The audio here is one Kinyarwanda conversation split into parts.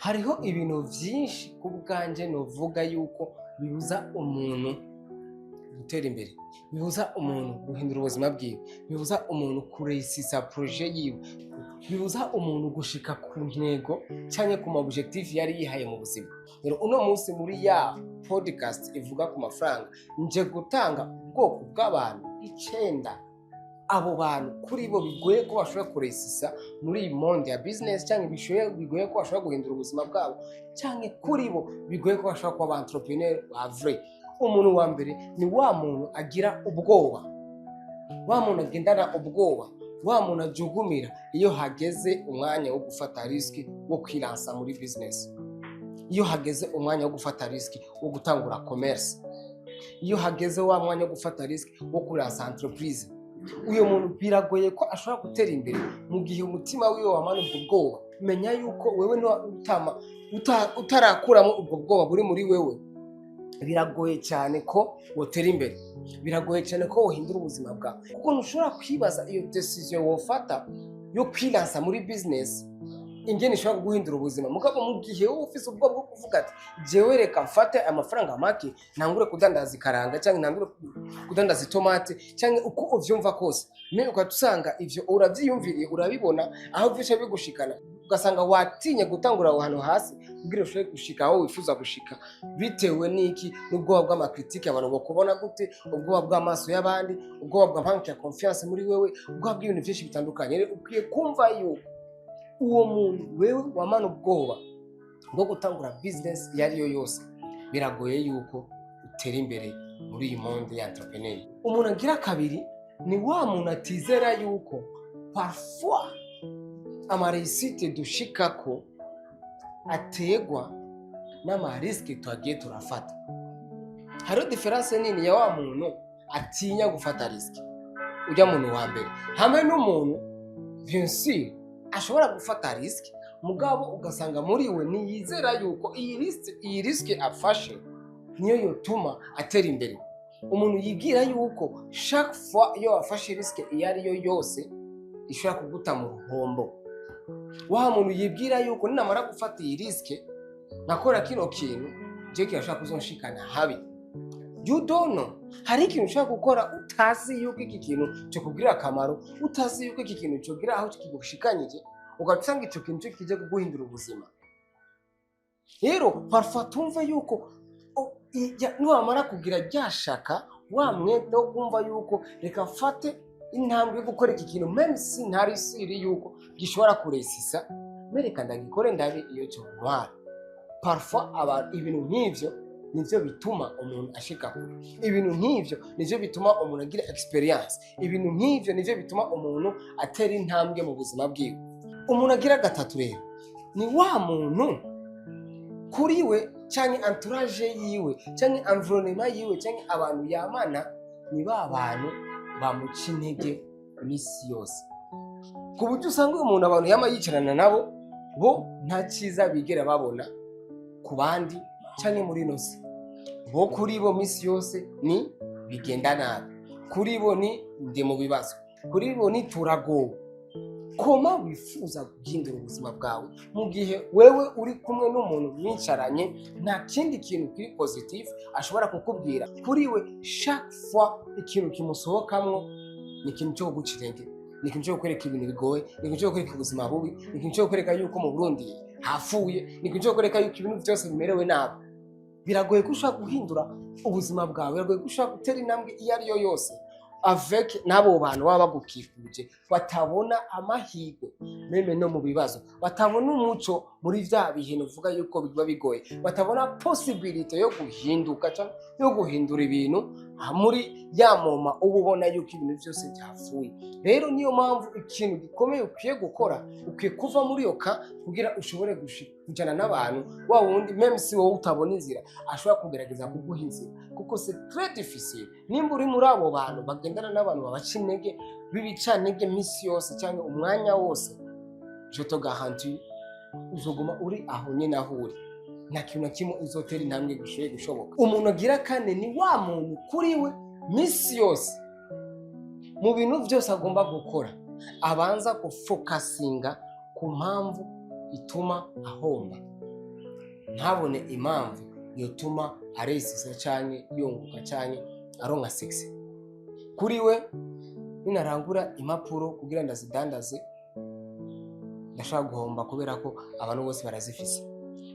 hariho ibintu byinshi ku bwanje novuga yuko bibuza umuntu gutera imbere, bibuza umuntu guhindura ubuzima bwiwe, bibuza umuntu kuresisa projet yiwe, bibuza umuntu gushika ku ntego cyangwa ku objectif yari yihaye mu buzima. Rero uno munsi muri ya podcast ivuga ku mafaranga nje gutanga ubwoko bw'abantu 9 abo bantu kuri bo bigoye ko bashobora kuresisa muri iyi monde ya business, cyangwa bigoye ko bashobora guhindura ubuzima bwabo, cyangwa kuri bo bigoye ko bashobora kuba entrepreneur ba vrai. Umuntu wa mbere ni wa muntu agira ubwoba, wa muntu agendana ubwoba, wa muntu ajugumira iyo hageze umwanya wo gufata risk wo kwiransa muri business, iyo hageze umwanya wo gufata risk wo gutangura commerce, iyo hageze wa mwanya wo gufata risk wo kuransa entreprise. Uyo muntu biragoye ko ashobora gutera imbere mu gihe umutima wiwe wamana ubwo bwoba. Menya yuko wewe utarakuramo ubwo bwoba buri muri wewe, biragoye cyane ko wotera imbere, biragoye cyane ko wohindura ubuzima bwawe, kuko ntushobora kwibaza iyo decision wofata yo kwiransa muri business ingene ishobora guhindura ubuzima. Mugabo mu gihe wowe ufise ubwoba bwo kuvuga ati jewe reka mfate amafaranga make ntangure kudandaza ikaranga cyangwa ntangure kudandaza itomate cyangwa uko uvyumva kose, me ukatusanga ivyo uravyiyumviriye urabibona aho visha bigushikana, ugasanga watinye gutangura aho hantu hasi kugira ushobore gushika aho wifuza gushika, bitewe n'iki? N'ubwoba bw'amakritike abantu bakubona gute, ubwoba bw'amaso y'abandi, ubwoba bwa manque ya confiance muri wewe, ubwoba bw'ibintu byinshi bitandukanye. Rero ukwiye kumva yuko uwo muntu wewe wamana ubwoba bwo gutangura business yariyo yose, biragoye yuko utera imbere muri iyi monde ya entrepreneur. Umuntu agira kabiri ni wa muntu atizera yuko parfois amaresite dushikako ategwa n'amariske twagiye turafata. Hariho diferanse nini ya wa muntu atinya gufata riske, ujya muntu wa mbere, hamwe n'umuntu bien sûr ashobora gufata riske mugabo ugasanga muri we niyizera yuko iyi riske afashe niyo yotuma atera imbere. Umuntu yibwira yuko chaque fois iyo afashe riske iyo ariyo yose ishobora kuguta mu ruhombo. Wa muntu yibwira yuko ninamara gufata iyi riske nakora kino kintu je kirashaka kuzonshikana habi. You don't know. Hari ikintu ushaka gukora utazi yuko iki kintu cyo kugira akamaro, utazi yuko iki kintu cyo gira aho kigushikanyije, ugatsanga icyo kintu cyo kije kuguhindura ubuzima. Rero parfois tumve yuko niwamara kugira ryashaka wa mwete wo kumva yuko reka mfate intambwe yo gukora iki kintu même si ntari siri yuko gishobora kuresisa, mereka ndagikore ndabe iyo cyo ntwara. Parfois ibintu nk'ivyo nivyo bituma umuntu ashika kure, ibintu nk'ivyo nivyo bituma umuntu agira experience, ibintu nk'ivyo nivyo bituma umuntu atera intambwe mu buzima bwiwe. Umuntu agira gatatu rero ni wa muntu kuri we cyangwa entourage yiwe cyangwa environnement yiwe cyangwa abantu yamana ni ba bantu bamuca intege misi yose, ku buryo usanga umuntu abantu yama yicarana nabo bo nta cyiza bigera babona ku bandi cyangwa muri nosi. Bo kuri bo misi yose ni bigenda nabi, kuri bo ni ndi mu bibazo, kuri bo ni turagowe. Koma wifuza guhindura ubuzima bwawe mu gihe wewe uri kumwe n'umuntu mwicaranye nta kindi kintu kiri positive ashobora kukubwira, kuri we chaque fois ikintu kimusohokamwo ni ikintu cyo guca intege, ni ikintu cyo kwereka ibintu bigoye, ni ikintu cyo kwereka ubuzima bubi, ni ikintu cyo kwereka yuko mu Burundi hafuye, ni ikintu cyo kwereka yuko ibintu byose bimerewe nabi. Biragoye ko ushaka guhindura ubuzima bwawe, biragoye ko ushaka gutera intambwe iyo ariyo yose avec nabo bantu baba bagukikuje batabona amahirwe meme no mu bibazo, batabona umuco muri vya bintu uvuga yuko biba bigoye, batabona possibility yo guhinduka cyangwa yo guhindura ibintu muri ya moma uba ubona yuko ibintu byose byafuye. Rero niyo mpamvu ikintu gikomeye ukwiye gukora, ukwiye kuva muri yo kugira ushobore kujana n'abantu wa wundi même si wowe utabona inzira ashobora kugerageza kuguha inzira, kuko c'est très difficile. Nimba uri muri abo bantu bagendana n'abantu babaca intege b'ibicantege misi yose cyangwa umwanya wose, je te garantis uzoguma uri aho nyine aho uri, nta kintu na kimwe uzotera intambwe gishoboye gushoboka. Umuntu agira kane ni wa muntu kuri we misi yose mu bintu byose agomba gukora abanza gufokasinga ku mpamvu ituma ahomba. ntabone impamvu yotuma aresisa canke yunguka canke aronka sexe. Kuri we ninarangura impapuro kugira ndazidandaze ndashaka guhomba kubera ko abantu bose barazifise.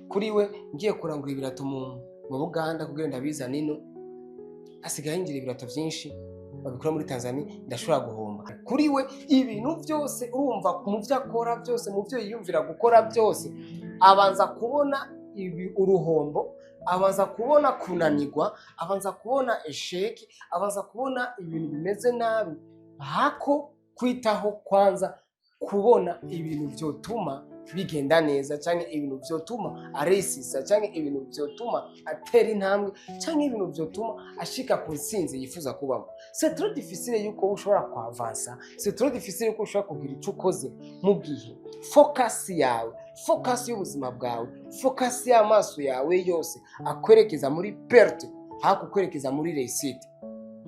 Kuri we ngiye kurangura ibirato mu Buganda kugira ndabiza nino asigaye ngira ibirato vyinshi babikora muri Tanzania ndashobora guhomba. Kuri we ibintu byose urumva mu byo akora byose mu byo yiyumvira gukora byose abanza kubona uruhombo, abanza kubona kunanirwa, abanza kubona esheki, abanza kubona ibintu bimeze nabi, hako kwitaho kwanza kubona ibintu vyotuma bigenda neza canke ibintu vyotuma aresisa canke ibintu vyotuma atera intambwe canke ibintu vyotuma ashika ku ntsinzi yifuza kubamo. C'est trop difficile yuko ushobora kuavansa, c'est trop difficile yuko ushobora kugira ico ukoze mu gihe focus yawe, focus y'ubuzima bwawe, focus y'amaso yawe yose akwerekeza muri perte hakukwerekeza muri réussite.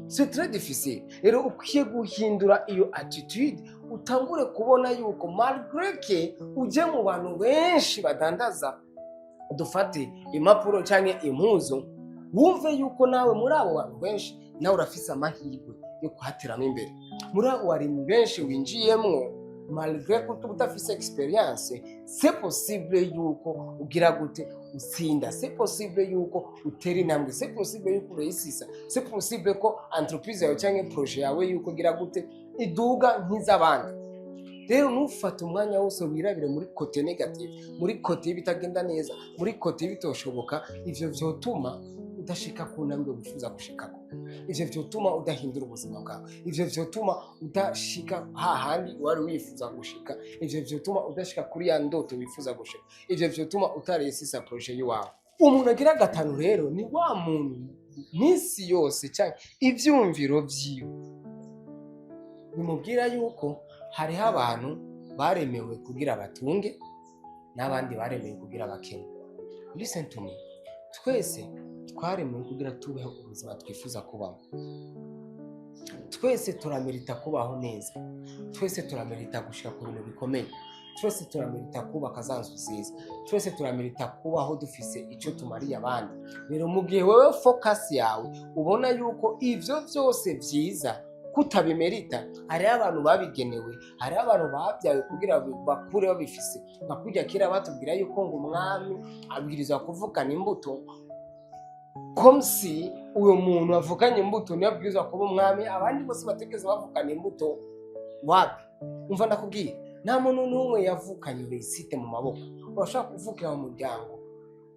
C'est très difficile. Rero ukwiye guhindura iyo attitude utangure kubona yuko malgré que uje mu bantu benshi badandaza dufate impapuro canke impuzu, wumve yuko nawe muri abo bantu benshi nawe urafise amahirwe yo kuhateramo imbere. Muri abo wari benshi winjiyemwo malgré ko utafise experience, c'est possible yuko ugira gute utsinda, c'est possible yuko utera intambwe, c'est possible yuko urayisisa, c'est possible ko entreprise yawe canke projet yawe yuko gira gute iduga nk'izabandi. Rero ntufate umwanya wose wirabire muri kote negative, muri kote bitagenda neza, muri kote bitoshoboka. Ivyo vyotuma udashika ku ntambwe wifuza gushikako, ivyo vyotuma udahindura ubuzima bwawe, ivyo vyotuma udashika hahandi wari wifuza gushika, ivyo vyotuma udashika kuri ya ndoto wifuza gushika, ivyo vyotuma utaresisa projet yawe. Umuntu agira gatanu rero ni wa muntu misi yose cyane ivyumviro vyiwe bimubwira yuko hariho abantu baremewe kugira batunge n'abandi baremewe kugira bakene. Listen to me, twese twaremewe kugira tubeho ubuzima twifuza kubaho. Twese turamerita kubaho neza, twese turamerita gushika ku bintu bikomeye, twese turamerita kubaka za nzu nziza, twese turamerita kubaho dufise icyo tumariye abandi. Rero mu gihe wewe focus yawe ubona yuko ivyo vyose vyiza kutabimerita, hari abantu babigenewe, hari abantu babyawe kugira bakure babifise. Nakujya kera batubwira yuko ngo umwami abwirizwa kuvukana imbuto, comme si uyo muntu avukanye imbuto niyo abwirizwa kuba umwami, abandi bose bategeze bavukana imbuto. Wapi? Umva ndakubwira, nta muntu n'umwe yavukanye réussite mu maboko. Urashaka kuvukira mu muryango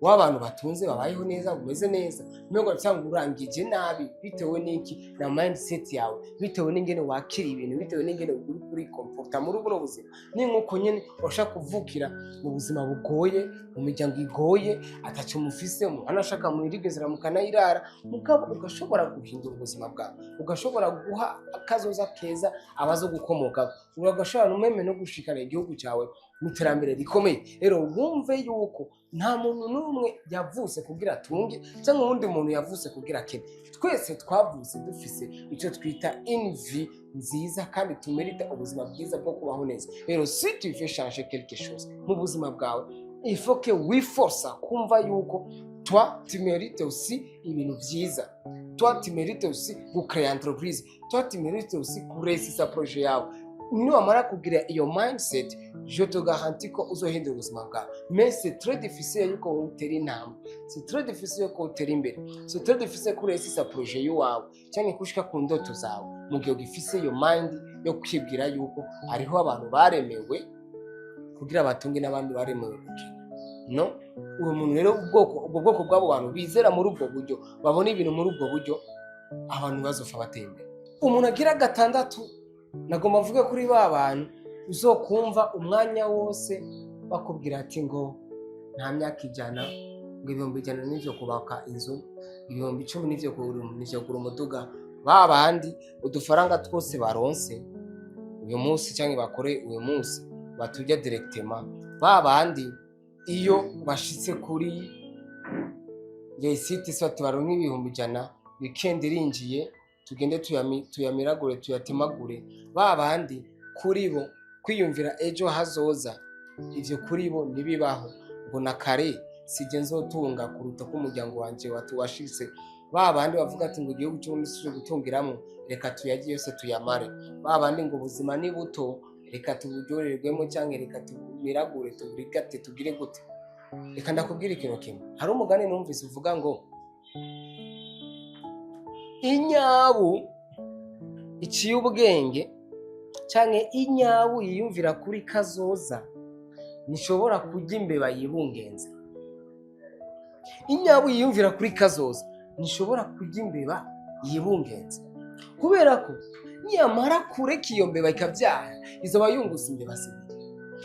w'abantu batunze babayeho neza bumeze neza, mbego cyangwa urangije nabi bitewe n'iki na mindset yawe, bitewe n'ingene wakira ibintu, bitewe n'ingene uri kuri comporta muri ubwo buzima. Ni nkuko nyene urashaka kuvukira mu buzima bugoye, mu miryango igoye, atacu mufise mu anashaka mu irigezera mu kanayirara, mugabo ugashobora guhindura ubuzima bwawe, ugashobora guha akazoza keza abazo gukomoka, ugashobora n'umeme no gushikana igihugu cyawe mu terambere rikomeye. Rero wumve yuko nta muntu n'umwe yavuse kugira atunge cyangwa undi muntu yavuse kugira akene. Twese twavuse dufise icyo twita envie nziza kandi tumerita ubuzima bwiza bwo kubaho neza. Rero si tu veux changer quelque chose mu buzima bwawe, il faut que wiforsa kumva yuko toi tu mérites aussi ibintu byiza, toi tu mérites aussi gucréer entreprise, toi tu mérites aussi kuresisa projet yawe. Niwamara kugira iyo mindset, je te garantis ko uzohindura ubuzima bwawe. Mais c'est très difficile yuko utera intambwe, c'est très difficile yuko utera imbere, c'est très difficile kuresisa projet yawe cyangwa kushika ku ndoto zawe mu gihe ugifise iyo mind yo kwibwira yuko ariho abantu baremewe kugira batunge n'abandi baremewe gukena. No, uwo muntu rero ubwo bwoko bw'abo bantu bizera muri ubwo buryo, babona ibintu muri ubwo buryo, abantu bazofa batembera. Umuntu agira gatandatu, nagomba mvuge kuri ba bantu uzokumva umwanya wose bakubwira ati ngo nta myaka 100, ngo 100 n'ivyo kubaka inzu, 10 n'ivyo kugura umuduga. Ba bandi udufaranga twose baronse uyu munsi cyangwa bakore uyu munsi batujya directement. Ba bandi iyo bashitse kuri réussite soit baronka 100, weekend irinjiye tugende tuyamiragure tuyatemagure. Ba bandi kuri bo kwiyumvira ejo hazoza, ivyo kuri bo nibibaho ngo na kare sije nzotunga kuruta ko umuryango wanje washitse babandi bavuga ati ngo igihugu cyo cyo gutungiramwo reka tuyagiye yose tuyamare babandi ngo ubuzima ni buto reka tuburyorerwemo cyangwa reka tumiragure tuburigate tugire gute. Reka ndakubwira ikintu kimwe, hari umugani numvise uvuga ngo inyabu iciye ubwenge cyangwa inyabu yiyumvira kuri kazoza nishobora kurya imbeba yibungenze. Inyabu yiyumvira kuri kazoza nishobora kurya imbeba yibungenze, kubera ko niyamara kureka iyo mbeba ikabyara izoba yunguza imbeba zibiri.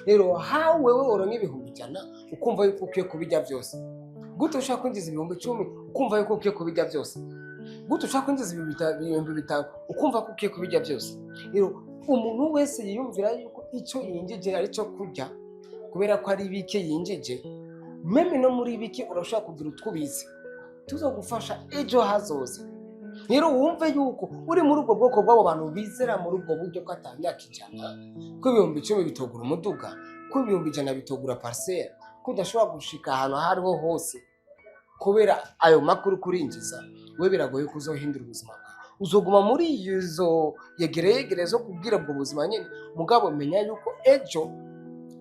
Rero hawe wewe woronka ibihumbi 100 ukumva yuko ukwiye kubijya byose, gute ushaka kwinjiza ibihumbi 10 ukumva yuko ukwiye kubijya byose, gute ushaka kwinjiza ibihumbi 5 ukumva ko ukwiye kubijya byose. Rero umuntu wese yiyumvira yuko icyo yinjije ari cyo kurya kubera ko ari bike yinjije, meme no muri bike urashaka kugira utwubizi tuzogufasha ejo hazoza. Rero wumve yuko uri muri ubwo bwoko bw'abo bantu bizera muri ubwo buryo ko atandaka 100 ko ibihumbi 10 bitogura umuduga, ko ibihumbi 100 bitogura parcelle, ko udashobora gushika ahantu hariho hose kubera ayo makuru kurinjiza. We biragoye kuzohindura ubuzima bwawe, uzoguma muri izo yegereye zo kubwira ubwo buzima nyine, mugabo menya yuko ejo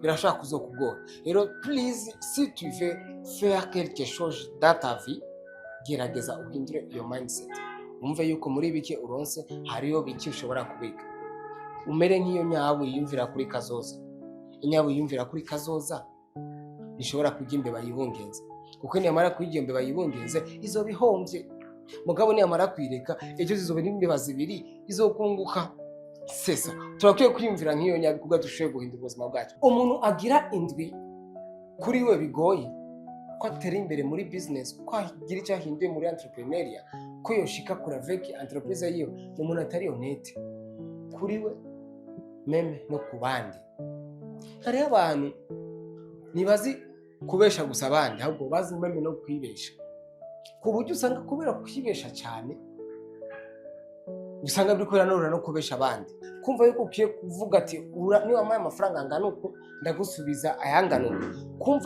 birashaka kuzokugora. Rero please, si tu veux faire quelque chose dans ta vie, gerageza uhindure iyo mindset. Umve yuko muri bike uronse hariyo bike ushobora kubika. Umere nk'iyo nyabu yiyumvira kuri kazoza. Inyabu yiyumvira kuri kazoza nishobora kurya imbeba yibungenze, kuko niyamara kurya imbeba yibungenze izo bihombye. Mugabo niyamara kwireka ejo zizobe n'imbeba zibiri izokunguka. Sesa turakwiye kwiyumvira nk'iyo nyabu kuko dushoboye guhindura ubuzima bwacu. Umuntu agira indwi kuri we bigoye ko atera imbere muri business, ko agira icyo ahinduye muri entrepreneuria, ko yoshika kuri avec entreprise yiwe, umuntu atari honnête kuri we meme no kubandi. Hari abantu nibazi kubesha gusa abandi, ahubwo bazi meme no kwibesha, ku buryo usanga kubera kwibesha cyane usanga biri kwiranura no kubesha abandi. Kumva yuko ukiye kuvuga ati niba amaye amafaranga angana uko ndagusubiza ayangana uko,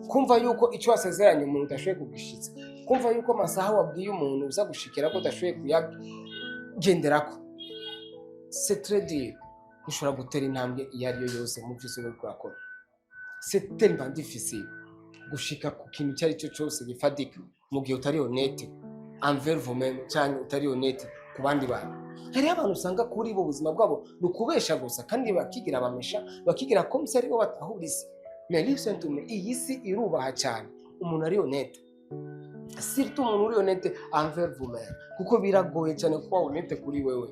kumva yuko icyo wasezeranye umuntu udashoboye kugishitsa, kumva yuko amasaha wabwiye umuntu uza gushikira ko udashoboye kuyagenderako. C'est très dur. Ushobora gutera intambwe iyo ari yo yose mu byo uri kurakora. C'est tellement difficile gushika ku kintu cyari cyo cyose gifatika mu gihe utari honnête envers vous-même cyangwa utari honnête ku bandi bantu. Hari abantu usanga kuri bo ubuzima bwabo ni ukubesha gusa, kandi bakigira abamesha, bakigira ko ari bo batahura isi. Mais listen to me, iyi si irubaha cyane umuntu ari honnête, surtout umuntu uri honnête envers vous-même, kuko biragoye cyane kuba honnête kuri wewe.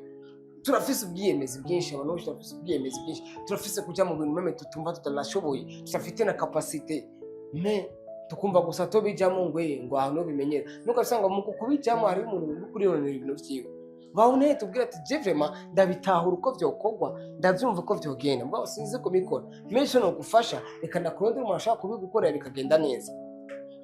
Turafise ubwiyemezi bwinshi, abantu bose turafise ubwiyemezi bwinshi, turafise kujya mu bintu meme tutumva tutanashoboye, turafite na capacité, mais tukumva gusa to bijyamo ngo ahantu bimenyera. Nuko usanga mu kubijyamo hari umuntu uri kuribonera ibintu byiwe. Bahune tubwira ati je vraiment ndabitahura uko byokogwa, ndabyumva ko byogenda, mbwa sinzi kubikora. Mesho no gufasha, reka ndakurondera umuntu ashaka kubigukorera bikagenda neza.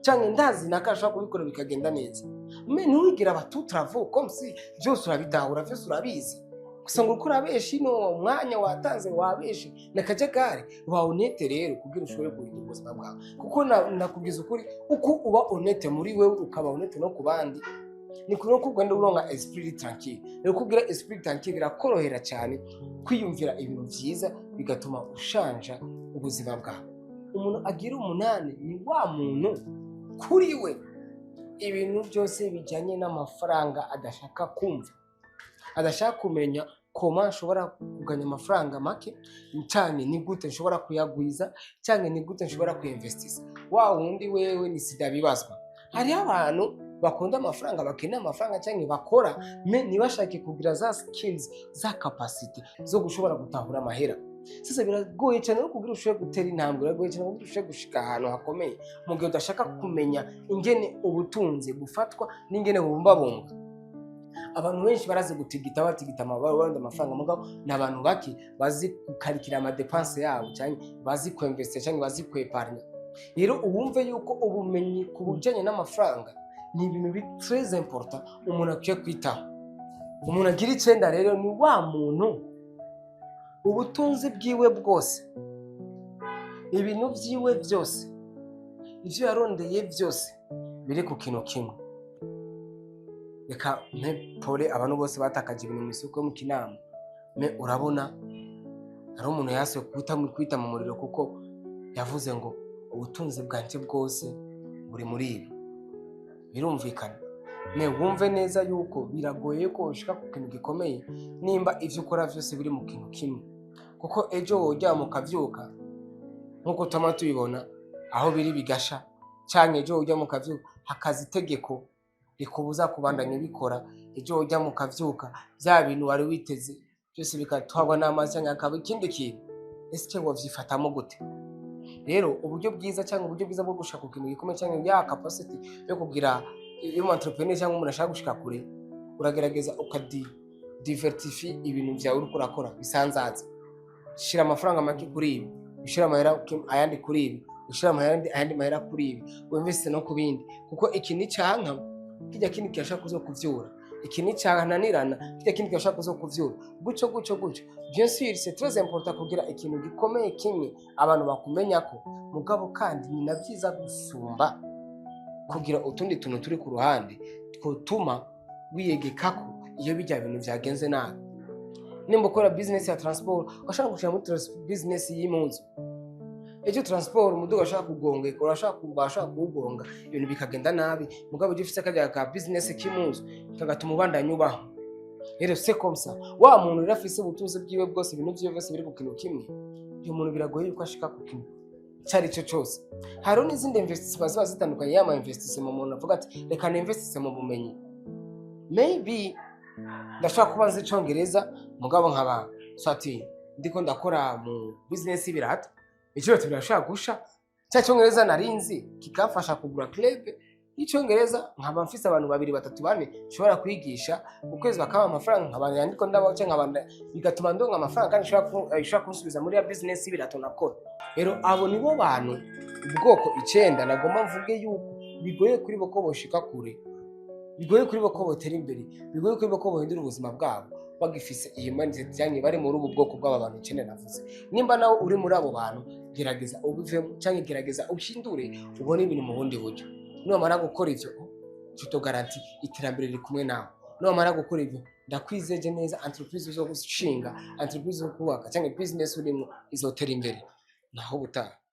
Cyangwa ndazi nakashaka kubikora bikagenda neza. Me ntuwigira abatutravo comme si byose urabitahura, byose urabizi. Gusa ngo ukora abeshi no umwanya watanze wabeshi nakajagare. Ba honnête rero kugira ushobore guhindura ubuzima bwawe, kuko nakubwiza ukuri uko uba honnête muri wewe ukaba honnête no kubandi, ni kuno kugenda uronka esprit tranquille. Rero kugira esprit tranquille birakorohera cyane kwiyumvira ibintu byiza, bigatuma ushanja ubuzima bwawe. Umuntu agira 8 ni wa muntu kuri we ibintu byose bijyanye n'amafaranga adashaka kumva, adashaka kumenya koma nshobora kuganya amafaranga make cyane, ni gute nshobora kuyagwiza cyane, ni gute nshobora kuinvestisa. Wa wundi wewe ni sida bibazwa. Hari abantu bakunda amafaranga, bakeneye amafaranga cyane bakora, me nibashake kugira za skills, za capacity zo gushobora gutahura amahera. Sasa biragoye cyane no kugira ushoboye gutera intambwe, biragoye cyane kugira ushoboye gushika ahantu hakomeye mu gihe udashaka kumenya ingene ubutunzi bufatwa n'ingene bubumbabunga. Abantu benshi barazi gutigita amabaro amafaranga, mugabo n'abantu baki bazi gukarikira ama dépenses yabo cyane, bazi ku investir cyane, bazi ku épargne. Rero ubumve yuko ubumenyi ku bujanye n'amafaranga ni ibintu bi très important umuntu akwiye kwitaho. Umuntu agira icenda rero ni wa muntu ubutunzi bwiwe bwose, ibintu byiwe byose, ivyo yarondeye vyose biri ku kintu kimwe. Reka mpe pole abantu bose batakaje ibintu mw'isoko yo mu Kinama. Urabona hari umuntu yasuye kwita mu muriro kuko yavuze ngo ubutunzi bwanje bwose buri muri ibi. Birumvikana. Wumve neza yuko biragoye ko ushika ku kintu gikomeye nimba ivyo ukora vyose biri mu kintu kimwe, kuko ejo woryama ukavyuka nkuko tuma tubibona aho biri bigasha, canke ejo woryama ukavyuka hakaza itegeko rikubuza kubandanya bikora, ejo woryama ukavyuka vya bintu wari witeze byose bikatwagwa n'amazi canke akaba ikindi kintu. Ese wovyifatamo gute? Rero uburyo bwiza cyangwa uburyo bwiza bwo gushaka ikintu gikomeye cyangwa ya capacity yo kugira iyo entrepreneur cyangwa umuntu ashaka gushika kure, uragerageza divertify ibintu vyawe uriko urakora bisanzaza. Shira amafaranga make kuri ibi, ushira amahera ayandi kuri ibi, ushira ayandi mahera kuri ibi, uinveste no kubindi, kuko iki ni canka kijya kindi kirashaka kuzokuvyura, iki ni cananirana kijya kindi kirashaka kuzokuvyura, guco. Bien sûr c'est très important kugira ikintu gikomeye kimwe abantu bakumenya ko, mugabo kandi ni navyiza gusumba kugira utundi tuntu turi ku ruhande twotuma wiyegekako iyo bijya bintu vyagenze nabi. Nimba ukora business ya transport, washaka gushira muri business y'impunzi, ejo transport umuduga ashaka kugongeka, urashaka kuwugonga, ibintu bikagenda nabi, mugabo uje ufise akajya ka business k'impunzi kagatuma ubandanya ubaho. Rero c'est comme ça, wa muntu rero afise ubutunzi bwiwe bwose, ibintu vyiwe byose biri ku kintu kimwe, uyu muntu biragoye yuko ashika ku kintu cyari cyo cyose. Hariho n'izindi investissement ziba zitandukanye, yama investissement umuntu avuga ati reka ninvestise mu bumenyi, maybe ndashaka kubanza icongereza mugabo nkaba swati ndiko ndakora mu business y'ibirata, icyo birashaka gusha cya cyongereza narinzi kikamfasha kugura club y'icyongereza, nkaba mfise abantu 2 3 4 nshobora kwigisha ukwezi bakaba amafaranga, nkaba yandiko ndabaho cyangwa abanda, bigatuma ndonga amafaranga kandi nshobora kunsubiza muri ya business y'ibirato nakora. Rero abo nibo bantu ubwoko 9 nagomba mvuge yuko bigoye kuri bo ko boshika kure, bigoye kuri bo ko botera imbere, bigoye kuri bo ko bohindura ubuzima bwabo bagifise iyi mindset cyangwa bari muri ubu bwoko bw'aba bantu 9 navuze. Nimba nawe uri muri abo bantu, gerageza ubivemo cyangwa gerageza uhindure ubone ibintu mu bundi buryo. Numara gukora ivyo tuto garanti iterambere riri kumwe nawe. Numara gukora ivyo ndakwizeje neza entreprise zo gushinga, entreprise zo kubaka cyangwa business urimo izotera imbere. Naho butaha.